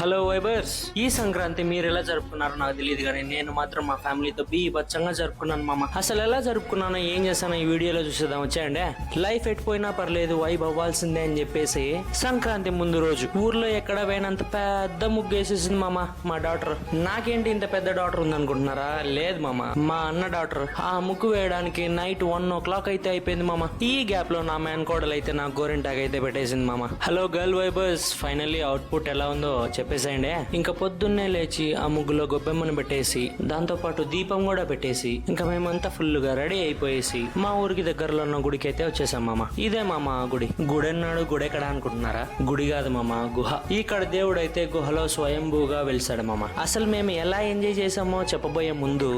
Hello వైబర్స్, ఈ సంక్రాంతి మీరు ఎలా జరుపుకున్నారో నాకు తెలియదు కానీ నేను మాత్రం మా ఫ్యామిలీతో బీభత్సంగా జరుపుకున్నాను మామ. అసలు ఎలా జరుపుకున్నానో ఏం చేస్తానో ఈ వీడియోలో చూసేద్దాం వచ్చేయండి. లైఫ్ ఎట్టిపోయినా పర్లేదు వైబ్ అవ్వాల్సిందే అని చెప్పేసి సంక్రాంతి ముందు రోజు ఊర్లో ఎక్కడ పోయినంత పెద్ద ముగ్గు వేసేసింది మామ మా డాటర్. నాకేంటి ఇంత పెద్ద డాటర్ ఉందనుకుంటున్నారా? లేదు మామ, మా అన్న డాటర్. ఆ ముగ్గు వేయడానికి నైట్ 1 o'clock అయితే అయిపోయింది మామ. ఈ గ్యాప్ లో నా మ్యాన్ కోడలు అయితే నా గోరింటాక్ అయితే పెట్టేసింది మామ. హలో గర్ల్ వైబర్స్, ఫైనల్లీ అవుట్పుట్ ఎలా ఉందో చెప్పేసేయండి. ఇంకా పొద్దున్నే లేచి ఆ ముగ్గులో గొబ్బెమ్మను పెట్టేసి దాంతో పాటు దీపం కూడా పెట్టేసి ఇంకా మేమంతా ఫుల్ గా రెడీ అయిపోయేసి మా ఊరికి దగ్గరలో ఉన్న గుడికి అయితే వచ్చేసాం మామ. ఇదే మామ గుడి. గుడి అన్నాడు, గుడి ఎక్కడ అనుకుంటున్నారా? గుడి కాదు మామ, గుహ. ఇక్కడ దేవుడు అయితే గుహలో స్వయంభూగా వెలిసాడు మామ. అసలు మేము ఎలా ఎంజాయ్ చేసామో చెప్పబోయే ముందు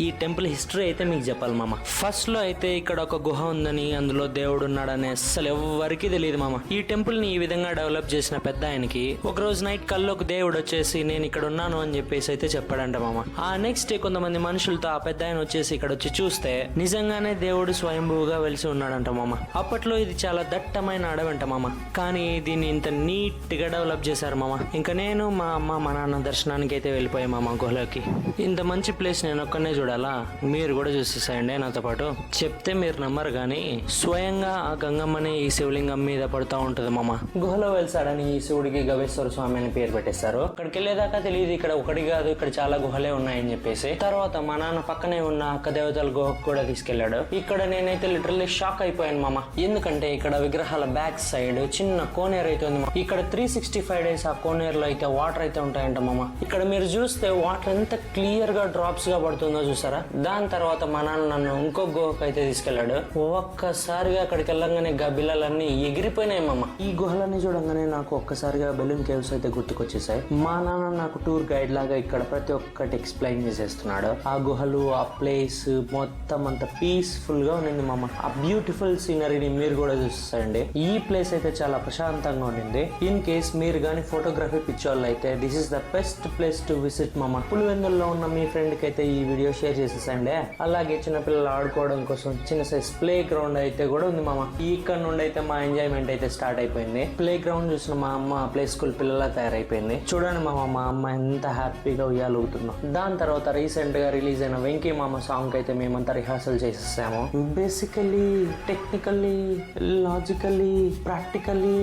ఈ టెంపుల్ హిస్టరీ అయితే మీకు చెప్పాలి మామ. ఫస్ట్ లో అయితే ఇక్కడ ఒక గుహ ఉందని, అందులో దేవుడు ఉన్నాడని అసలు ఎవరికి తెలియదు మామ. ఈ టెంపుల్ ని ఈ విధంగా డెవలప్ చేసిన పెద్ద ఆయనకి ఒక రోజు నైట్ కల్లోకి దేవుడు వచ్చేసి నేను ఇక్కడ ఉన్నాను అని చెప్పేసి అయితే చెప్పాడంట మామ. ఆ నెక్స్ట్ డే కొంతమంది మనుషులతో ఆ పెద్ద ఆయన వచ్చేసి ఇక్కడ వచ్చి చూస్తే నిజంగానే దేవుడు స్వయంభూగా వెలిసి ఉన్నాడంట మామ. అప్పట్లో ఇది చాలా దట్టమైన అడవంట మామ, కానీ దీన్ని ఇంత నీట్ గా డెవలప్ చేశారు మామ. ఇంకా నేను మా అమ్మ మా నాన్న దర్శనానికి అయితే వెళ్ళిపోయాం మామ గుహలోకి. ఇంత మంచి ప్లేస్ నేను ఒక్కనే చూడాలా, మీరు కూడా చూసేసాయండి నాతో పాటు. చెప్తే మీరు నమ్మరు కానీ స్వయంగా ఆ గంగమ్మని ఈ శివలింగం మీద పడుతూ ఉంటది మామ. గుహలో వెలిసాడని ఈ శివుడికి గవేశ్వర స్వామి అని పేరు పెట్టేశారు. అక్కడికి వెళ్ళేదాకా తెలియదు ఇక్కడ ఒకటి కాదు ఇక్కడ చాలా గుహలే ఉన్నాయని చెప్పేసి. తర్వాత మా నాన్న పక్కనే ఉన్న అక్క దేవతల గుహకు కూడా తీసుకెళ్లాడు. ఇక్కడ నేనైతే లిటరల్లీ షాక్ అయిపోయాను మామ. ఎందుకంటే ఇక్కడ విగ్రహాల బ్యాక్ సైడ్ చిన్న కోనేరు అయితే ఉంది. ఇక్కడ 365 days ఆ కోనేరులో అయితే వాటర్ అయితే ఉంటాయంట మామ. ఇక్కడ మీరు చూస్తే వాటర్ ఎంత క్లియర్ గా డ్రాప్స్ గా పడుతుందో చూసారా. దాని తర్వాత మా నాన్న నన్ను ఇంకో గుహకు అయితే తీసుకెళ్లాడు. ఒక్కసారిగా అక్కడికి వెళ్ళంగానే గబిలలన్నీ ఎగిరిపోయినాయి మామ. ఈ గుహలన్నీ చూడంగానే నాకు ఒక్కసారిగా బెలూన్ కేవ్స్ అయితే గుర్తుకొచ్చేసాయి. మా నాన్న నాకు టూర్ గైడ్ లాగా ఇక్కడ ప్రతి ఒక్కటి ఎక్స్ప్లెయిన్ చేసేస్తున్నాడు. ఆ గుహలు, ఆ ప్లేస్ మొత్తం అంత పీస్ఫుల్ గా ఉండింది మామ. ఆ బ్యూటిఫుల్ సీనరీని మీరు కూడా చూస్తారండి. ఈ ప్లేస్ అయితే చాలా ప్రశాంతంగా ఉండింది. ఇన్ కేస్ మీరు గానీ ఫోటోగ్రఫీ పిచ్చోళ్ళు అయితే this is the best place to visit మామ. పులివెందుల్లో ఉన్న మీ ఫ్రెండ్ కి అయితే ఈ వీడియో షేర్ చేసేసండి. అలాగే చిన్నపిల్లలు ఆడుకోవడం కోసం చిన్న సైజ్ ప్లే గ్రౌండ్ అయితే కూడా ఉంది మామ. ఇక్కడ నుండి అయితే మా ఎంజాయ్మెంట్ అయితే స్టార్ట్ అయిపోయింది. ప్లే గ్రౌండ్ చూసిన మా అమ్మ ప్లే స్కూల్ పిల్లలా తయారైపోయింది. చూడండి మామ, మా అమ్మ ఎంత హ్యాపీగా ఉయ్యాలుగుతున్నాం. దాని తర్వాత రీసెంట్ గా రిలీజ్ అయిన వెంకీ మామ సాంగ్ అయితే మేమంతా రిహార్సల్ చేసేసాము. Basically, technically, logically, practically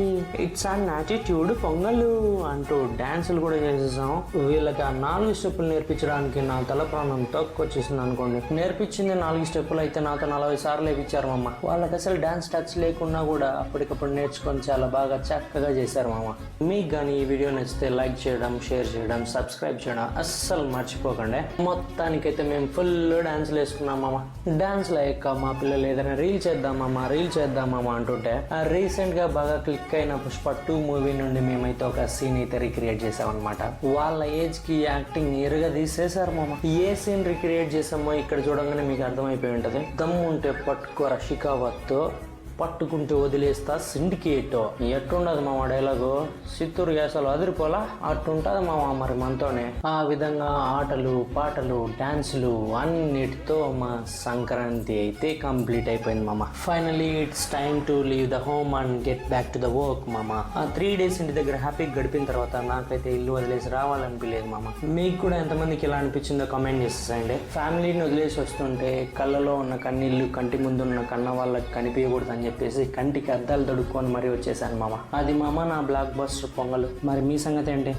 it's an attitude pongal అంటూ డాన్సులు కూడా చేసేసాం. వీళ్ళకి ఆ 4 స్టెప్పులు నేర్పించడానికి నా తల ప్రాణం తక్కువచ్చేసింది అనుకోండి. నేర్పించింది 4 స్టెప్పులు అయితే నాతో 40 సార్లు వేయించారు మామ. వాళ్ళకి అసలు డాన్స్ టచ్ లేకున్నా కూడా అప్పటికప్పుడు నేర్చుకొని చాలా బాగా చక్కగా చేశారు మామ. మీకు కానీ ఈ వీడియో నచ్చితే లైక్ చేయడం, షేర్ చేయడం, సబ్స్క్రైబ్ చేయడం అస్సలు మర్చిపోకండి. మొత్తానికైతే మేము ఫుల్ డాన్స్లు వేసుకున్నాం మామ. డాన్స్ లైక్ మా పిల్లలు ఏదైనా రీల్ చేద్దామా అంటుంటే రీసెంట్ గా బాగా క్లిక్ అయిన పుష్ప 2 మూవీ నుండి మేమైతే ఒక సీన్ అయితే రిక్రియేట్ చేసామన్నమాట. వాళ్ళ ఏజ్ కి యాక్టింగ్ ఎరుగా తీసేశారు మామ. ఏ సీన్ రిక్రియేట్ చేసామో ఇక్కడ చూడంగానే మీకు అర్థమైపోయి ఉంటది. దమ్ముంటే పట్టుకోర షికావత్, పట్టుకుంటే వదిలేస్తా సిండికేట్. ఎట్టుండదు మామ డైలాగు, చిత్తూరు గ్యాసాలు అదిరిపోలా అట్టుంటది మామ. మరి మనతోనే ఆ విధంగా ఆటలు, పాటలు, డాన్సులు అన్నిటితో మా సంక్రాంతి అయితే కంప్లీట్ అయిపోయింది మామ. Finally it's time to leave the home and get back to the work మామ. ఆ 3 days ఇంటి దగ్గర హ్యాపీగా గడిపిన తర్వాత నాకైతే ఇల్లు వదిలేసి రావాలనిపించలేదు మామ. మీకు కూడా ఎంతమందికి ఎలా అనిపించిందో కామెంట్ చేసేయండి. ఫ్యామిలీని వదిలేసి వస్తుంటే కళ్ళలో ఉన్న కన్నీళ్లు కంటి ముందు ఉన్న కన్న వాళ్ళకి కనిపించకూడదు అని చెప్పేసి కంటికి అద్దాలు తొడుక్కొని మరీ వచ్చేసాను మామ. అది మామ నా బ్లాక్ బస్టర్ పొంగలు. మరి మీ సంగతి ఏంటి?